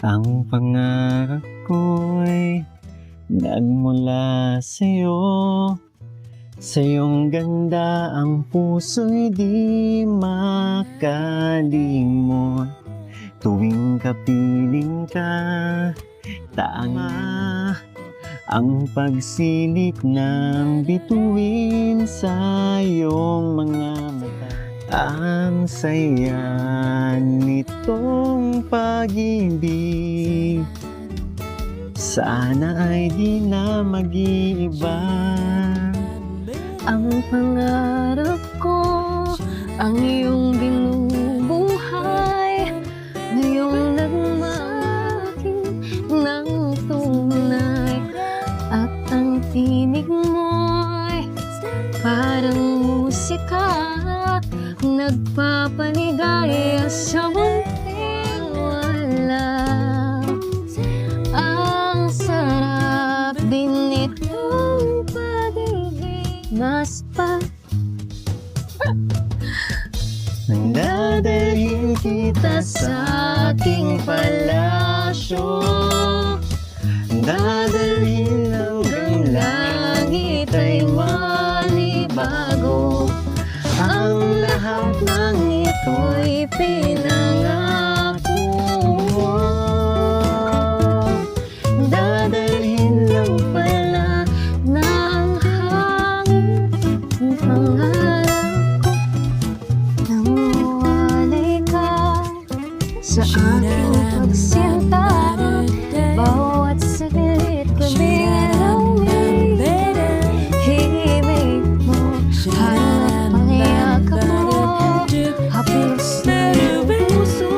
Ang pangarap ko'y nagmula sa'yo. Sa iyong ganda ang puso'y di makalimot. Tuwing kapiling ka, tama ang pagsilip ng bituin sa iyong mga mata. Ang saya nitong pag-ibig, sana ay di na mag-iiba. Ang pangarap ko, ang iyong binubuhay, ngayong nagmamaking ng tunay. At ang tinig mo'y parang musika, nagpapaligaya sa munting wala. Ang sarap din nitong pag-ibig, mas pa Dadalhin kita sa aking palasyo, dadalhin hanggang langit ay manibago. Ang lahat ng ito'y pinangako mo. Dadalhin lang pala ng hangin ang pangarap ko. Nanguwalay ka sa aking pagsinta, bawat saglit kaming alawin. Himig mo, hanap ang yakap mo, haplos na iyong puso.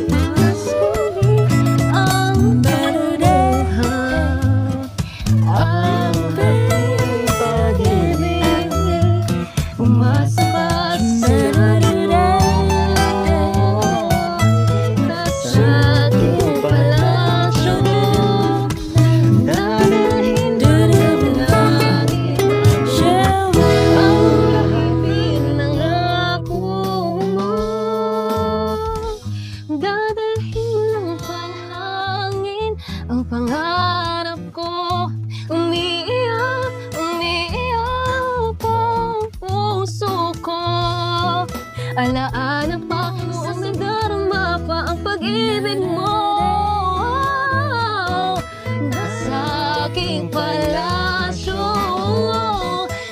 Masuli ang daluhan, ang aking pag-ibig, umaspas sa sa aking palasyo. dadalhin Ang lahat pinangako mo. Dadalhin ng panhangin ang pangarap ko. Umiiyak, umiiyak ang puso ko. Alaala pa noong nadarama pa ang pag-ibig mo. Nasa aking palasyo,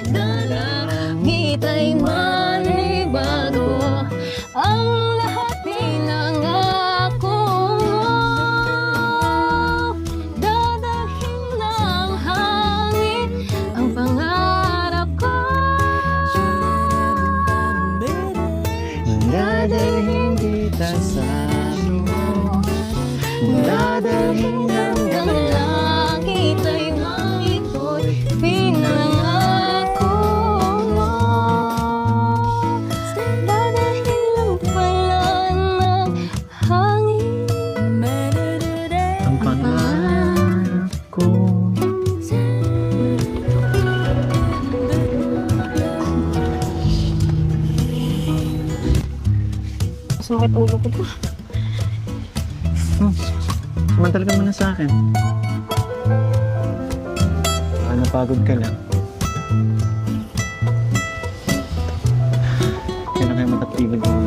dalangit ay manibago. Ang lahat pinangako mo. Dadalhin ng hangin ang pangarap ko. Dadalhin kita sa iyo, dadalhin hanggang Ang langit ay ito'y pinangako mo. Dadalhin lang pala ng hangin ang pangarap ko. Sumakit ulo ko po. Sumantal ka muna sa akin. Baka napagod ka lang. Kaya na kayo matapigod mo.